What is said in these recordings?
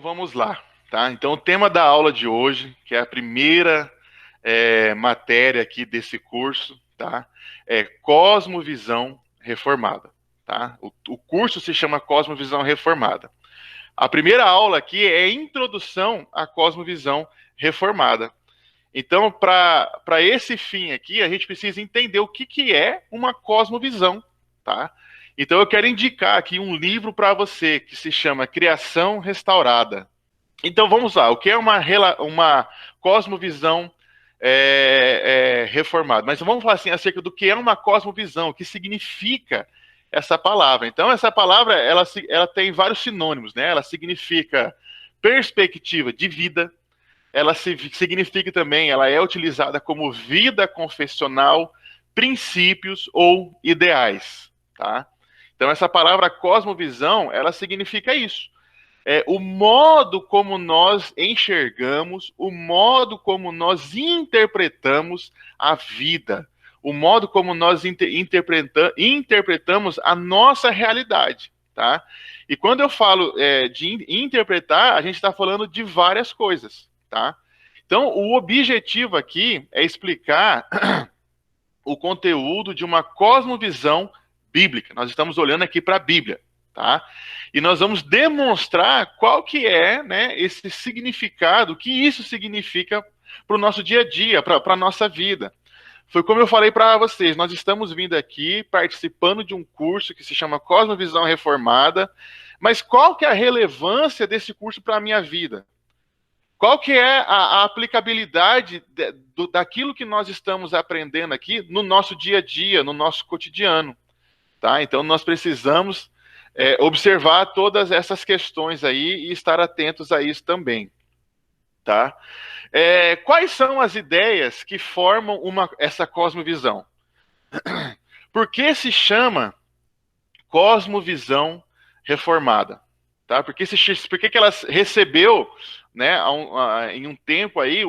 vamos lá, tá? Então o tema da aula de hoje, que é a primeira matéria aqui desse curso, tá? É Cosmovisão Reformada, tá? O curso se chama Cosmovisão Reformada. A primeira aula aqui é Introdução à Cosmovisão Reformada. Então, para esse fim aqui, a gente precisa entender o que é uma cosmovisão, tá? Então, eu quero indicar aqui um livro para você que se chama Criação Restaurada. Então, vamos lá. O que é uma cosmovisão reformada? Mas vamos falar assim acerca do que é uma cosmovisão, o que significa essa palavra. Então, essa palavra ela tem vários sinônimos, né? Ela significa perspectiva de vida. Ela significa também, ela é utilizada como vida confessional, princípios ou ideais, tá? Então essa palavra cosmovisão, ela significa isso. É o modo como nós enxergamos, o modo como nós interpretamos a vida, o modo como nós interpretamos a nossa realidade, tá? E quando eu falo de interpretar, a gente está falando de várias coisas. Tá? Então, o objetivo aqui é explicar o conteúdo de uma cosmovisão bíblica. Nós estamos olhando aqui para a Bíblia, tá? E nós vamos demonstrar qual que é, né, esse significado, o que isso significa para o nosso dia a dia, para a nossa vida. Foi como eu falei para vocês, nós estamos vindo aqui participando de um curso que se chama Cosmovisão Reformada, mas qual que é a relevância desse curso para a minha vida? Qual que é a aplicabilidade daquilo que nós estamos aprendendo aqui no nosso dia a dia, no nosso cotidiano, tá? Então nós precisamos observar todas essas questões aí e estar atentos a isso também, tá? Quais são as ideias que formam essa cosmovisão? Por que se chama cosmovisão reformada? Tá? Por que ela recebeu, né, em um tempo aí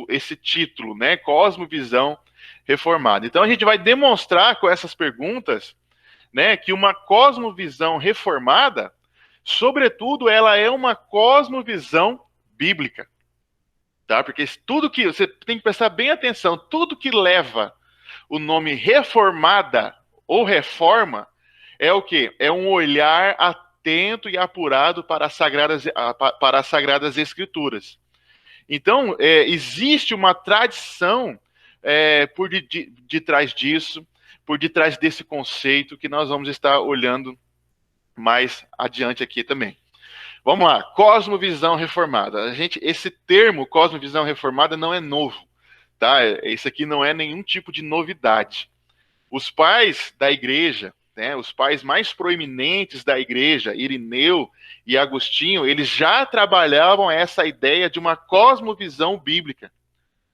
esse título, né, Cosmovisão Reformada? Então a gente vai demonstrar com essas perguntas, né, que uma cosmovisão reformada, sobretudo, ela é uma cosmovisão bíblica, tá? Porque tudo que você tem que prestar bem atenção, tudo que leva o nome reformada ou reforma é o quê? É um olhar atento e apurado para as sagradas escrituras. Então, existe uma tradição por detrás disso, por detrás desse conceito que nós vamos estar olhando mais adiante aqui também. Vamos lá, cosmovisão reformada. Esse termo cosmovisão reformada não é novo, tá? Isso aqui não é nenhum tipo de novidade. Os pais da igreja, né, os pais mais proeminentes da igreja, Irineu e Agostinho, eles já trabalhavam essa ideia de uma cosmovisão bíblica,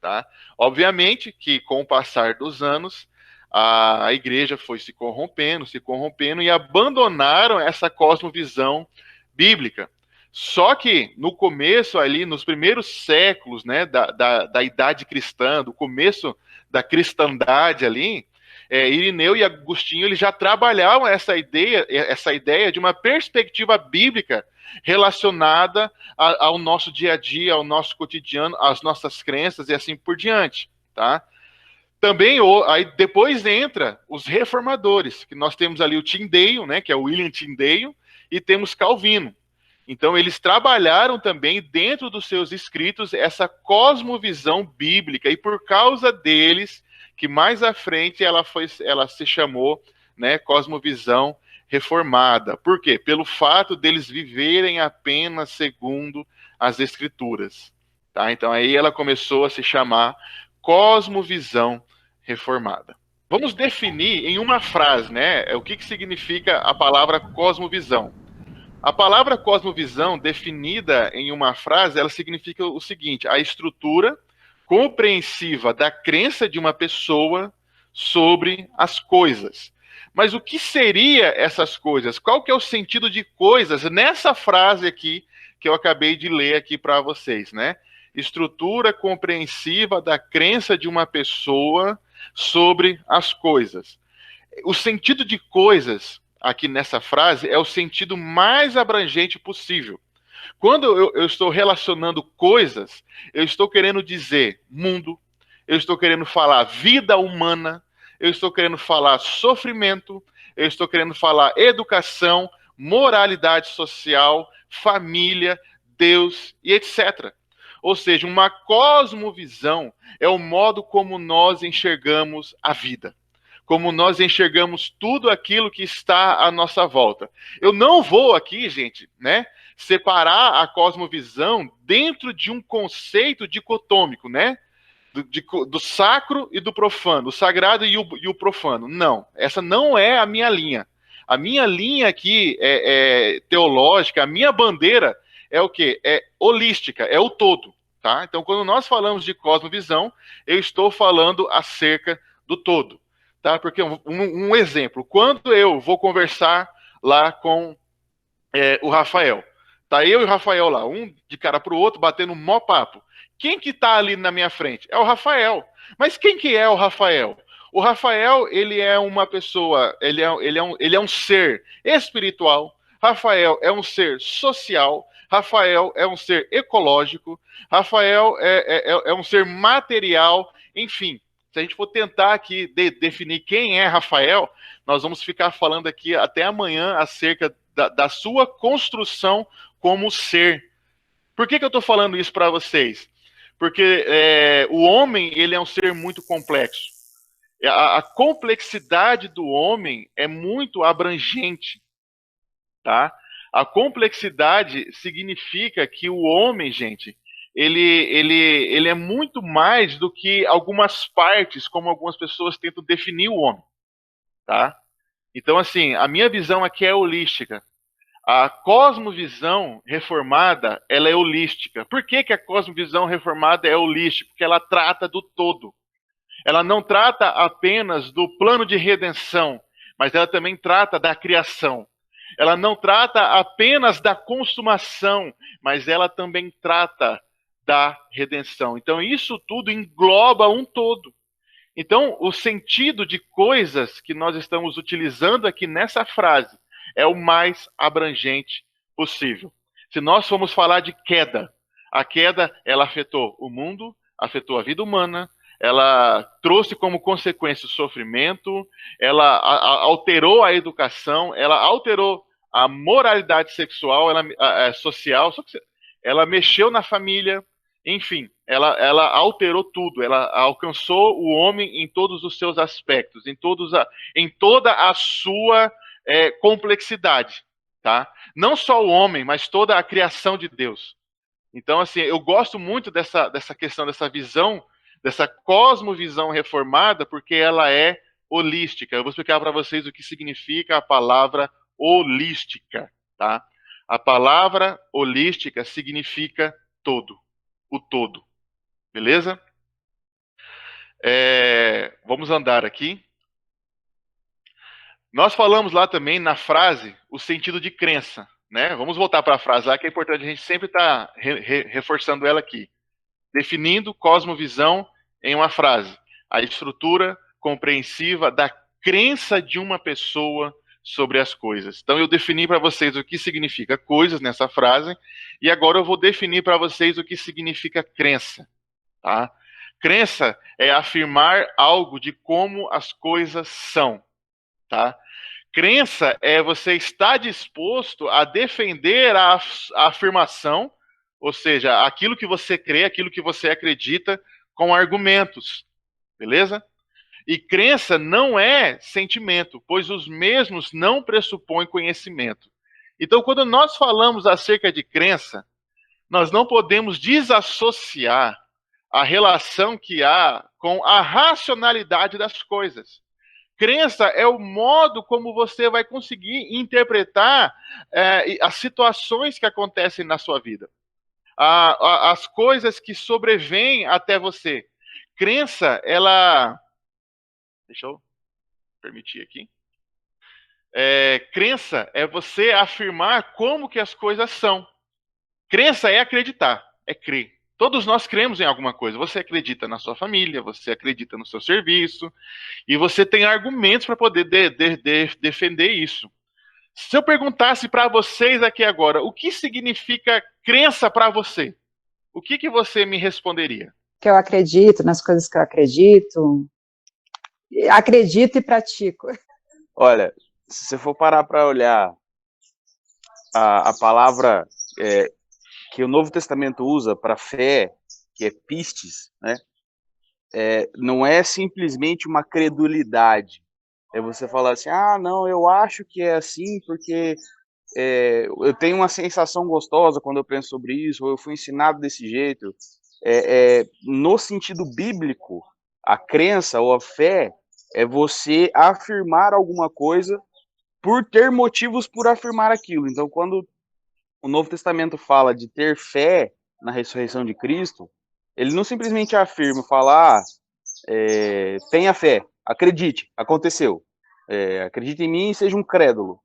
tá? Obviamente que com o passar dos anos, a igreja foi se corrompendo e abandonaram essa cosmovisão bíblica. Só que no começo ali, nos primeiros séculos, né, da idade cristã, do começo da cristandade ali, Irineu e Agostinho eles já trabalhavam essa ideia de uma perspectiva bíblica relacionada ao nosso dia a dia, ao nosso cotidiano, às nossas crenças e assim por diante, tá? Também aí depois entra os reformadores, que nós temos ali o Tyndale, né, que é o William Tyndale, e temos Calvino. Então eles trabalharam também dentro dos seus escritos essa cosmovisão bíblica e por causa deles que mais à frente ela se chamou, né, cosmovisão reformada. Por quê? Pelo fato deles viverem apenas segundo as escrituras. Tá? Então aí ela começou a se chamar cosmovisão reformada. Vamos definir em uma frase, né, o que significa a palavra cosmovisão. A palavra cosmovisão, definida em uma frase, ela significa o seguinte: a estrutura compreensiva da crença de uma pessoa sobre as coisas. Mas o que seria essas coisas? Qual que é o sentido de coisas nessa frase aqui que eu acabei de ler aqui para vocês, né? Estrutura compreensiva da crença de uma pessoa sobre as coisas. O sentido de coisas aqui nessa frase é o sentido mais abrangente possível. Quando eu estou relacionando coisas, eu estou querendo dizer mundo, eu estou querendo falar vida humana, eu estou querendo falar sofrimento, eu estou querendo falar educação, moralidade social, família, Deus e etc. Ou seja, uma cosmovisão é o modo como nós enxergamos a vida, como nós enxergamos tudo aquilo que está à nossa volta. Eu não vou aqui, gente, né, separar a cosmovisão dentro de um conceito dicotômico, né? Do sacro e do profano, o sagrado e o profano. Não, essa não é a minha linha. A minha linha aqui é teológica, a minha bandeira é o quê? É holística, é o todo. Tá? Então, quando nós falamos de cosmovisão, eu estou falando acerca do todo. Tá? Porque um exemplo, quando eu vou conversar lá com o Rafael, tá eu e o Rafael lá, um de cara pro outro, batendo um mó papo. Quem que tá ali na minha frente? É o Rafael. Mas quem que é o Rafael? O Rafael, ele é uma pessoa, ele é um ser espiritual. Rafael é um ser social. Rafael é um ser ecológico. Rafael é um ser material. Enfim, se a gente for tentar aqui definir quem é Rafael, nós vamos ficar falando aqui até amanhã acerca da sua construção como ser. Por que eu estou falando isso para vocês? Porque o homem, ele é um ser muito complexo. A complexidade do homem é muito abrangente, tá? A complexidade significa que o homem, gente, ele é muito mais do que algumas partes, como algumas pessoas tentam definir o homem, tá? Então, assim, a minha visão aqui é holística. A cosmovisão reformada, ela é holística. Por que a cosmovisão reformada é holística? Porque ela trata do todo. Ela não trata apenas do plano de redenção, mas ela também trata da criação. Ela não trata apenas da consumação, mas ela também trata da redenção. Então, isso tudo engloba um todo. Então, o sentido de coisas que nós estamos utilizando aqui nessa frase é o mais abrangente possível. Se nós formos falar de queda, a queda, ela afetou o mundo, afetou a vida humana, ela trouxe como consequência o sofrimento, ela alterou a educação, ela alterou a moralidade sexual, social, ela mexeu na família, enfim, ela alterou tudo, ela alcançou o homem em todos os seus aspectos, em toda a sua complexidade, tá? Não só o homem, mas toda a criação de Deus. Então, assim, eu gosto muito dessa questão, dessa visão, dessa cosmovisão reformada, porque ela é holística. Eu vou explicar para vocês o que significa a palavra holística, tá? A palavra holística significa todo, o todo, beleza? Vamos andar aqui. Nós falamos lá também na frase o sentido de crença, né? Vamos voltar para a frase lá, que é importante a gente sempre estar reforçando ela aqui. Definindo cosmovisão em uma frase. A estrutura compreensiva da crença de uma pessoa sobre as coisas. Então eu defini para vocês o que significa coisas nessa frase, e agora eu vou definir para vocês o que significa crença, tá? Crença é afirmar algo de como as coisas são, tá? Crença é você estar disposto a defender a afirmação, ou seja, aquilo que você crê, aquilo que você acredita, com argumentos, beleza? E crença não é sentimento, pois os mesmos não pressupõem conhecimento. Então, quando nós falamos acerca de crença, nós não podemos desassociar a relação que há com a racionalidade das coisas. Crença é o modo como você vai conseguir interpretar as situações que acontecem na sua vida, as coisas que sobrevêm até você. Crença, ela... Deixa eu permitir aqui. Crença é você afirmar como que as coisas são. Crença é acreditar, é crer. Todos nós cremos em alguma coisa. Você acredita na sua família, você acredita no seu serviço, e você tem argumentos para poder defender isso. Se eu perguntasse para vocês aqui agora, o que significa crença para você, o que você me responderia? Que eu acredito nas coisas que eu acredito. Acredito e pratico. Olha, se você for parar para olhar a palavra que o Novo Testamento usa para fé, que é pistes, né? Não é simplesmente uma credulidade. É você falar assim, não, eu acho que é assim porque eu tenho uma sensação gostosa quando eu penso sobre isso, ou eu fui ensinado desse jeito. No sentido bíblico, a crença ou a fé é você afirmar alguma coisa por ter motivos por afirmar aquilo. Então, quando o Novo Testamento fala de ter fé na ressurreição de Cristo, ele não simplesmente afirma, fala, tenha fé, acredite, aconteceu. Acredite em mim e seja um crédulo.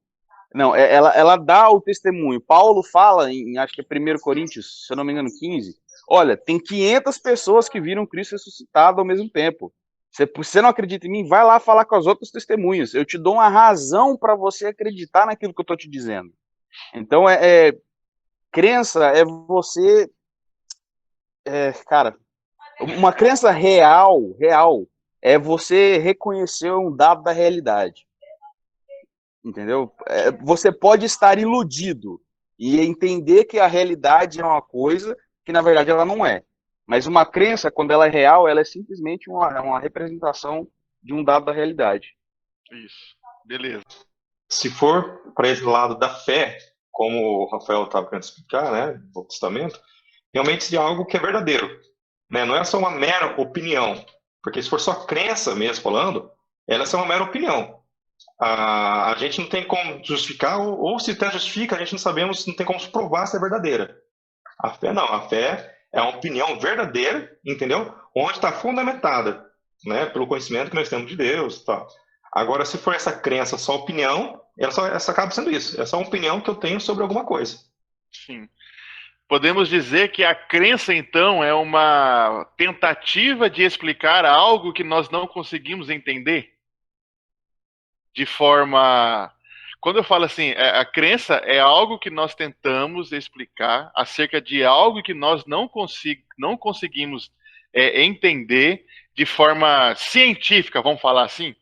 Não, ela dá o testemunho. Paulo fala, acho que é 1 Coríntios, se eu não me engano, 15. Olha, tem 500 pessoas que viram Cristo ressuscitado ao mesmo tempo. Se você não acredita em mim, vai lá falar com as outras testemunhas. Eu te dou uma razão para você acreditar naquilo que eu estou te dizendo. Então, crença é você... cara, uma crença real, é você reconhecer um dado da realidade. Entendeu? Você pode estar iludido e entender que a realidade é uma coisa que na verdade ela não é. Mas uma crença, quando ela é real, ela é simplesmente uma representação de um dado da realidade. Isso, beleza. Se for para esse lado da fé, como o Rafael estava querendo explicar, né, no Novo Testamento, realmente seria algo que é verdadeiro, né? Não é só uma mera opinião, porque se for só crença mesmo falando, ela é só uma mera opinião. A gente não tem como justificar, ou se até justifica, a gente não tem como provar se é verdadeira. A fé não, a fé é uma opinião verdadeira, entendeu? Onde está fundamentada, né, pelo conhecimento que nós temos de Deus, tá? Agora, se for essa crença só opinião, essa acaba sendo isso, é só uma opinião que eu tenho sobre alguma coisa. Sim. Podemos dizer que a crença, então, é uma tentativa de explicar algo que nós não conseguimos entender? De forma... Quando eu falo assim, a crença é algo que nós tentamos explicar acerca de algo que nós não conseguimos entender de forma científica, vamos falar assim?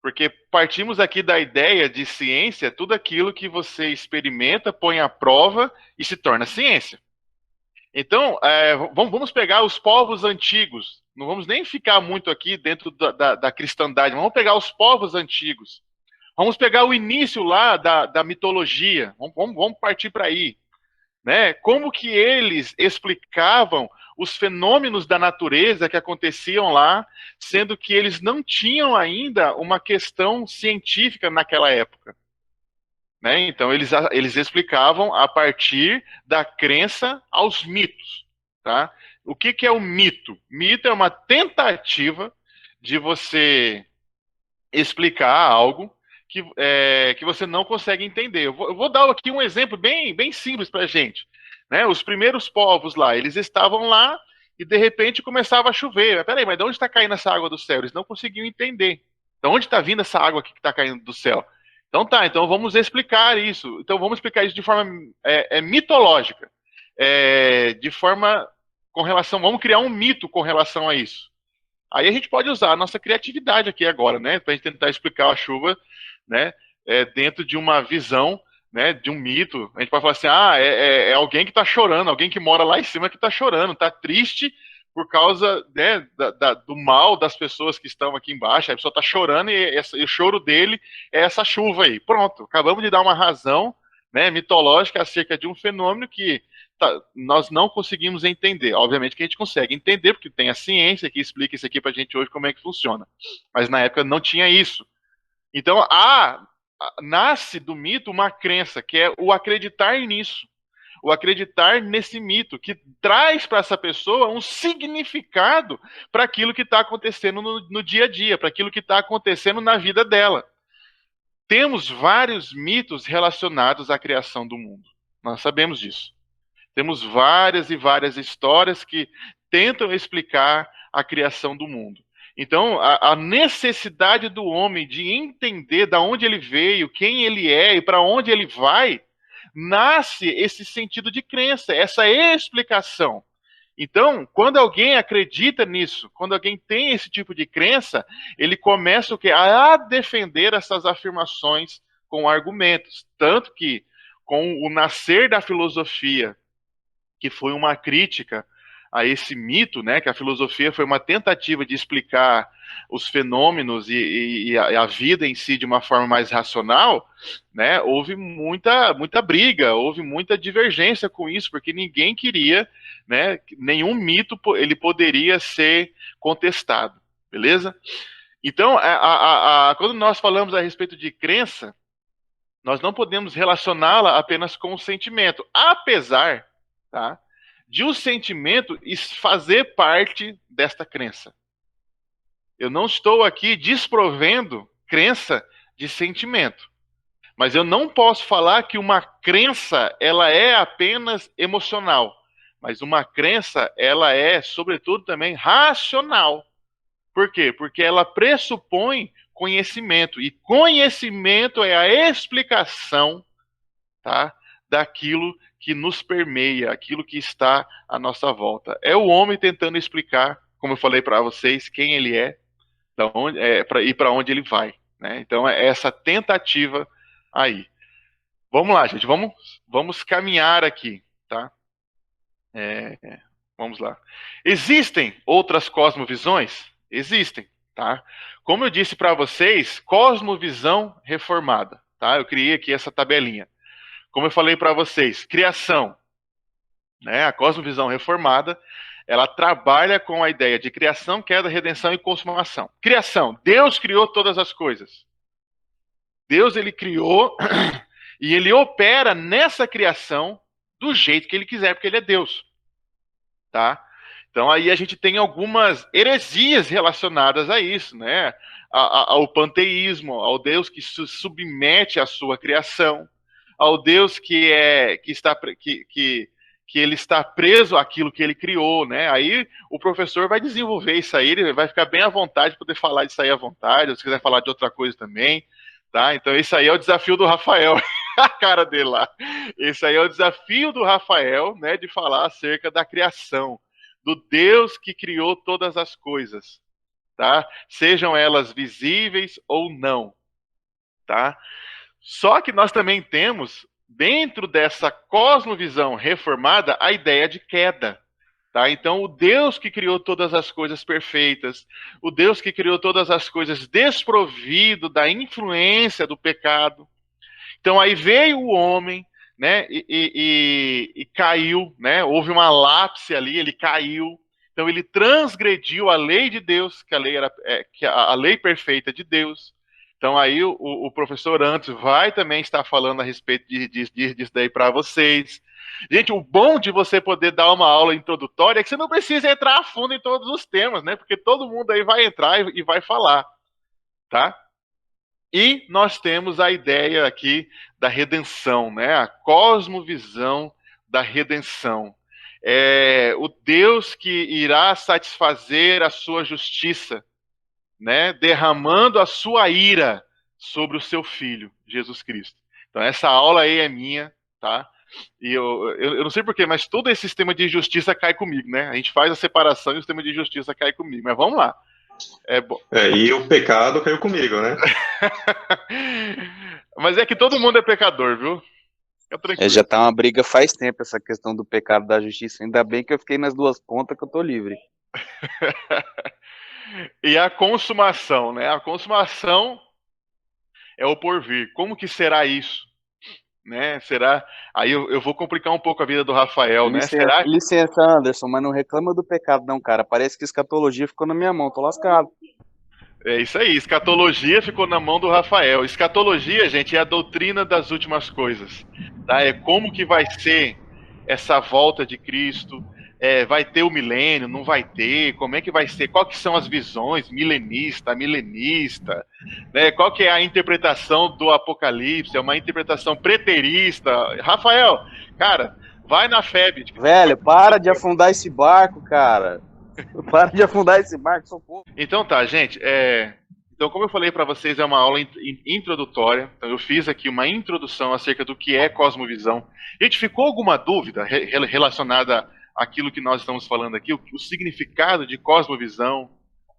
Porque partimos aqui da ideia de ciência, tudo aquilo que você experimenta, põe à prova e se torna ciência. Então, vamos pegar os povos antigos. Não vamos nem ficar muito aqui dentro da cristandade. Vamos pegar os povos antigos. Vamos pegar o início lá da mitologia. Vamos partir para aí. Né? Como que eles explicavam os fenômenos da natureza que aconteciam lá, sendo que eles não tinham ainda uma questão científica naquela época. Né? Então, eles explicavam a partir da crença aos mitos. Tá? O que é o mito? Mito é uma tentativa de você explicar algo que você não consegue entender. Eu vou dar aqui um exemplo bem simples para a gente. Né? Os primeiros povos lá, eles estavam lá e de repente começava a chover. Mas peraí, mas de onde está caindo essa água do céu? Eles não conseguiam entender. De onde está vindo essa água aqui que está caindo do céu? Então vamos explicar isso. Então vamos explicar isso de forma mitológica. De forma com relação... Vamos criar um mito com relação a isso. Aí a gente pode usar a nossa criatividade aqui agora, né? Para a gente tentar explicar a chuva, né? Dentro de uma visão, né? De um mito. A gente pode falar assim, é alguém que está chorando, alguém que mora lá em cima que está chorando, está triste por causa, né, do mal das pessoas que estão aqui embaixo. A pessoa está chorando e o choro dele é essa chuva aí. Pronto, acabamos de dar uma razão, né, mitológica acerca de um fenômeno que nós não conseguimos entender. Obviamente que a gente consegue entender, porque tem a ciência que explica isso aqui pra gente hoje como é que funciona. Mas na época não tinha isso. Então, nasce do mito uma crença, que é o acreditar nisso. O acreditar nesse mito, que traz para essa pessoa um significado para aquilo que está acontecendo no dia a dia, para aquilo que está acontecendo na vida dela. Temos vários mitos relacionados à criação do mundo. Nós sabemos disso. Temos várias e várias histórias que tentam explicar a criação do mundo. Então, a necessidade do homem de entender de onde ele veio, quem ele é e para onde ele vai, nasce esse sentido de crença, essa explicação. Então, quando alguém acredita nisso, quando alguém tem esse tipo de crença, ele começa o quê? A defender essas afirmações com argumentos. Tanto que, com o nascer da filosofia, que foi uma crítica a esse mito, né, que a filosofia foi uma tentativa de explicar os fenômenos e a vida em si de uma forma mais racional, né, houve muita briga, houve muita divergência com isso, porque ninguém queria, né, nenhum mito ele poderia ser contestado, beleza? Então, quando nós falamos a respeito de crença, nós não podemos relacioná-la apenas com o sentimento, apesar, tá, de o sentimento fazer parte desta crença. Eu não estou aqui desprovendo crença de sentimento, mas eu não posso falar que uma crença ela é apenas emocional, mas uma crença ela é, sobretudo, também racional. Por quê? Porque ela pressupõe conhecimento, e conhecimento é a explicação, tá, daquilo que nos permeia, aquilo que está à nossa volta. É o homem tentando explicar, como eu falei para vocês, quem ele é, da onde, e para onde ele vai, né? Então é essa tentativa aí. Vamos lá, gente, vamos caminhar aqui, tá? Vamos lá. Existem outras cosmovisões? Existem, tá? Como eu disse para vocês, cosmovisão reformada, tá? Eu criei aqui essa tabelinha. Como eu falei para vocês, criação, né? A cosmovisão reformada, ela trabalha com a ideia de criação, queda, redenção e consumação. Criação, Deus criou todas as coisas. Deus, ele criou e ele opera nessa criação do jeito que ele quiser, porque ele é Deus, tá? Então aí a gente tem algumas heresias relacionadas a isso, né? Ao panteísmo, ao Deus que se submete à sua criação, ao Deus que ele está preso àquilo que ele criou, né? Aí o professor vai desenvolver isso aí, ele vai ficar bem à vontade de poder falar disso aí à vontade, se quiser falar de outra coisa também, tá? Então isso aí é o desafio do Rafael, a cara dele lá. Esse aí é o desafio do Rafael, né, de falar acerca da criação, do Deus que criou todas as coisas, tá? Sejam elas visíveis ou não, tá? Só que nós também temos, dentro dessa cosmovisão reformada, a ideia de queda. Tá? Então, o Deus que criou todas as coisas perfeitas, o Deus que criou todas as coisas desprovido da influência do pecado. Então, aí veio o homem, né, e caiu, né? Houve uma lapse ali, ele caiu. Então, ele transgrediu a lei de Deus, que a lei era a lei perfeita de Deus. Então aí o professor Antes vai também estar falando a respeito disso daí para vocês. Gente, o bom de você poder dar uma aula introdutória é que você não precisa entrar a fundo em todos os temas, né? Porque todo mundo aí vai entrar e vai falar, tá? E nós temos a ideia aqui da redenção, né? A cosmovisão da redenção. O Deus que irá satisfazer a sua justiça, né, derramando a sua ira sobre o seu filho, Jesus Cristo. Então essa aula aí é minha, tá? E eu não sei porquê, mas todo esse sistema de justiça cai comigo, né? A gente faz a separação e o sistema de justiça cai comigo. Mas vamos lá. E o pecado caiu comigo, né? Mas é que todo mundo é pecador, viu? Já tá uma briga faz tempo essa questão do pecado e da justiça. Ainda bem que eu fiquei nas duas pontas que eu tô livre. E a consumação, né? A consumação é o porvir. Como que será isso? Né? Será? Aí eu vou complicar um pouco a vida do Rafael, né? Será? Licença, Anderson, mas não reclama do pecado não, cara. Parece que escatologia ficou na minha mão, tô lascado. É isso aí, escatologia ficou na mão do Rafael. Escatologia, gente, é a doutrina das últimas coisas, tá? É como que vai ser essa volta de Cristo. Vai ter o milênio, não vai ter, como é que vai ser, qual que são as visões milenista, né? Qual que é a interpretação do Apocalipse, é uma interpretação preterista. Rafael, cara, vai na FEB. Velho, para de afundar esse barco, cara. Para de afundar esse barco, socorro. Então tá, gente, Então, como eu falei para vocês, é uma aula introdutória. Então, eu fiz aqui uma introdução acerca do que é cosmovisão. Gente, ficou alguma dúvida relacionada àquilo que nós estamos falando aqui? O significado de cosmovisão,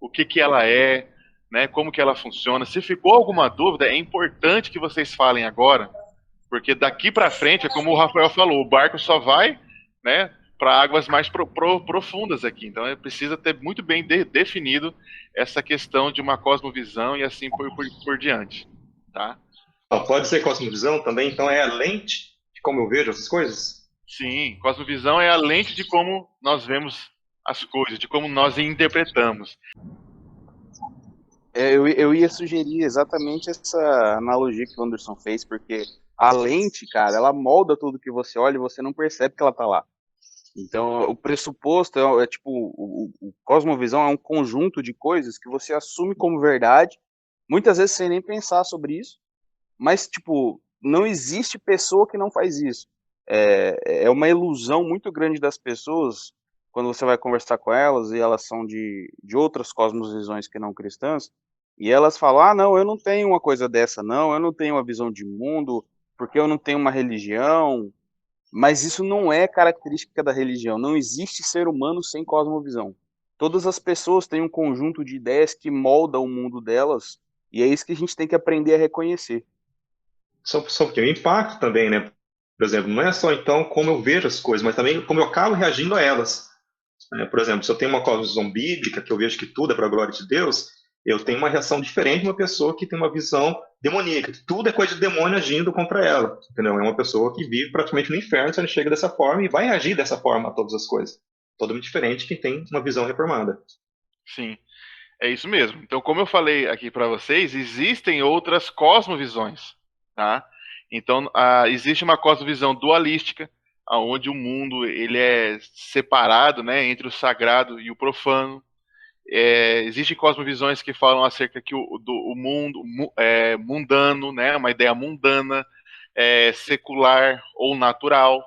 o que ela é, né, como que ela funciona? Se ficou alguma dúvida, é importante que vocês falem agora, porque daqui para frente, é como o Rafael falou, o barco só vai, né, para águas mais profundas aqui. Então, precisa ter muito bem definido essa questão de uma cosmovisão e assim por diante, tá? Pode ser cosmovisão também, então é a lente de como eu vejo essas coisas? Sim, cosmovisão é a lente de como nós vemos as coisas, de como nós interpretamos. Eu ia sugerir exatamente essa analogia que o Anderson fez, porque a lente, cara, ela molda tudo que você olha e você não percebe que ela tá lá. Então, o pressuposto é tipo, o cosmovisão é um conjunto de coisas que você assume como verdade, muitas vezes sem nem pensar sobre isso, mas, tipo, não existe pessoa que não faz isso. É uma ilusão muito grande das pessoas, quando você vai conversar com elas, e elas são de outras cosmovisões que não cristãs, e elas falam, ah, não, eu não tenho uma coisa dessa, não, eu não tenho uma visão de mundo, porque eu não tenho uma religião. Mas isso não é característica da religião. Não existe ser humano sem cosmovisão. Todas as pessoas têm um conjunto de ideias que molda o mundo delas, e é isso que a gente tem que aprender a reconhecer. Só porque o impacto também, né? Por exemplo, não é só então como eu vejo as coisas, mas também como eu acabo reagindo a elas. Por exemplo, se eu tenho uma cosmovisão bíblica, que eu vejo que tudo é para a glória de Deus, eu tenho uma reação diferente de uma pessoa que tem uma visão demoníaca, que tudo é coisa de demônio agindo contra ela, entendeu? É uma pessoa que vive praticamente no inferno se ela chega dessa forma e vai agir dessa forma a todas as coisas. Totalmente diferente quem tem uma visão reformada. Sim, é isso mesmo. Então, como eu falei aqui para vocês, existem outras cosmovisões, tá? Então, existe uma cosmovisão dualística, onde o mundo ele é separado, né, entre o sagrado e o profano. Existem cosmovisões que falam acerca que o mundo mundano, né, uma ideia mundana, secular ou natural.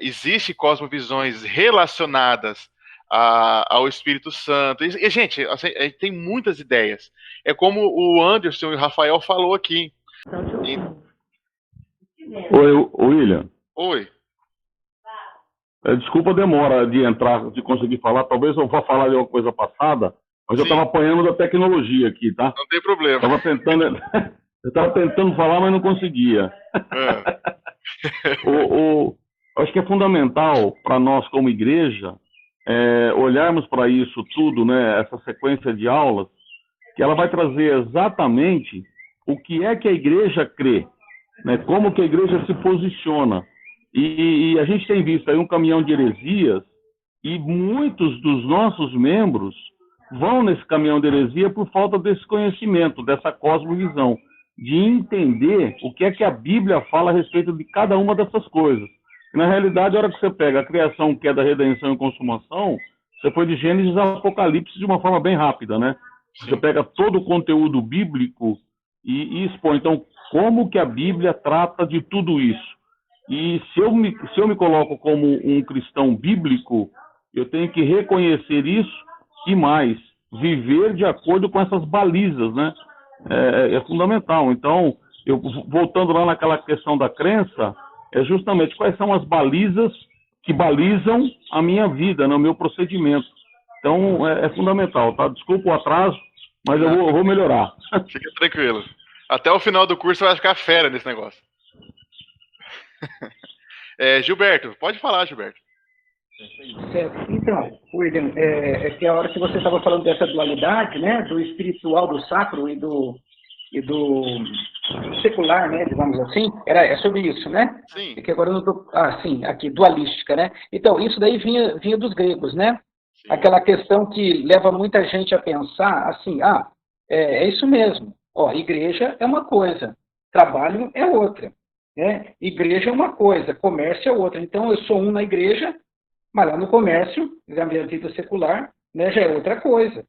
Existem cosmovisões relacionadas ao Espírito Santo. E, gente, assim, tem muitas ideias. É como o Anderson e o Rafael falou aqui. Oi, William. Oi. Desculpa a demora de entrar, de conseguir falar. Talvez eu vá falar de uma coisa passada, mas eu estava apanhando da tecnologia aqui, tá? Não tem problema. Eu estava tentando falar, mas não conseguia. Acho que é fundamental para nós, como igreja, olharmos para isso tudo, né, essa sequência de aulas, que ela vai trazer exatamente o que é que a igreja crê, né, como que a igreja se posiciona. E a gente tem visto aí um caminhão de heresias, e muitos dos nossos membros vão nesse caminhão de heresia por falta desse conhecimento, dessa cosmovisão, de entender o que é que a Bíblia fala a respeito de cada uma dessas coisas. Na realidade, a hora que você pega a criação, queda, redenção e consumação, você foi de Gênesis a Apocalipse de uma forma bem rápida, né? Você pega todo o conteúdo bíblico e expõe. Então, como que a Bíblia trata de tudo isso? E se eu me coloco como um cristão bíblico, eu tenho que reconhecer isso e mais, viver de acordo com essas balizas, né? É fundamental. Então, voltando lá naquela questão da crença, é justamente quais são as balizas que balizam a minha vida, né, o meu procedimento. Então, é fundamental, tá? Desculpa o atraso, mas eu vou melhorar. Fica tranquilo. Até o final do curso você vai ficar fera nesse negócio. Gilberto, pode falar, Gilberto. Certo. Então, William, que a hora que você estava falando dessa dualidade, né, do espiritual, do sacro e do secular, né, digamos assim, é sobre isso, né? Sim. Que agora eu não tô, sim, aqui, dualística, né? Então, isso daí vinha dos gregos, né? Sim. Aquela questão que leva muita gente a pensar assim, é isso mesmo, igreja é uma coisa, trabalho é outra, né? Igreja é uma coisa, comércio é outra. Então, eu sou um na igreja, mas lá no comércio, na minha vida secular, né, já é outra coisa.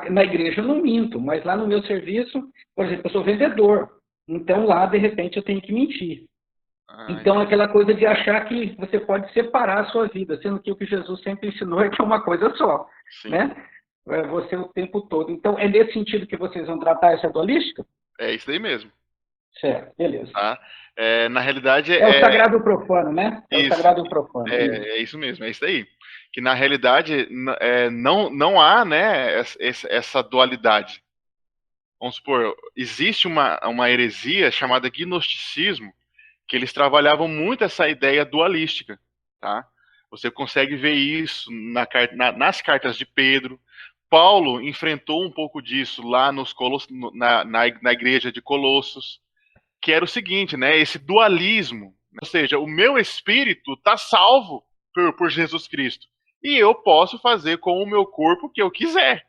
Na igreja eu não minto, mas lá no meu serviço, por exemplo, eu sou vendedor. Então lá, de repente, eu tenho que mentir. Então, aquela coisa de achar que você pode separar a sua vida, sendo que o que Jesus sempre ensinou é que é uma coisa só. Né? você o tempo todo. Então, é nesse sentido que vocês vão tratar essa dualística? É isso aí mesmo. Certo, beleza. Tá? Na realidade... É o sagrado e o profano, né? É isso, o sagrado e o profano. é isso mesmo, é isso aí. Que na realidade não há, né, essa dualidade. Vamos supor, existe uma heresia chamada gnosticismo, que eles trabalhavam muito essa ideia dualística, tá? Você consegue ver isso nas cartas de Pedro. Paulo enfrentou um pouco disso lá na igreja de Colossos, que era o seguinte, né? Esse dualismo, ou seja, o meu espírito está salvo por Jesus Cristo e eu posso fazer com o meu corpo o que eu quiser.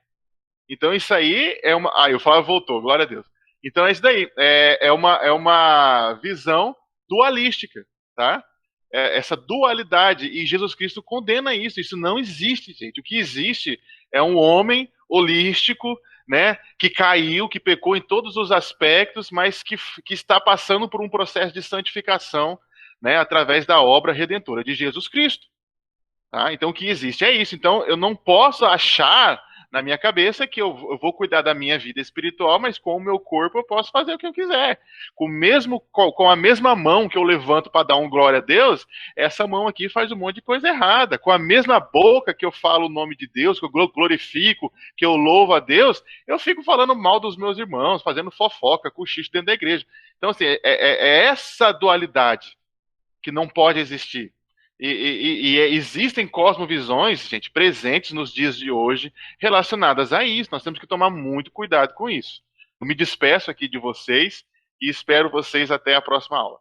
Então isso aí é uma... eu falo, voltou, glória a Deus. Então é isso daí, é uma visão dualística, tá? Essa dualidade, e Jesus Cristo condena isso não existe, gente. O que existe é um homem holístico, né, que caiu, que pecou em todos os aspectos, mas que está passando por um processo de santificação, né, através da obra redentora de Jesus Cristo. Tá? Então o que existe é isso. Então eu não posso achar na minha cabeça que eu vou cuidar da minha vida espiritual, mas com o meu corpo eu posso fazer o que eu quiser. Com a mesma mão que eu levanto para dar um glória a Deus, essa mão aqui faz um monte de coisa errada. Com a mesma boca que eu falo o nome de Deus, que eu glorifico, que eu louvo a Deus, eu fico falando mal dos meus irmãos, fazendo fofoca, cochicho dentro da igreja. Então, assim, é essa dualidade que não pode existir. E existem cosmovisões, gente, presentes nos dias de hoje relacionadas a isso. Nós temos que tomar muito cuidado com isso. Eu me despeço aqui de vocês e espero vocês até a próxima aula.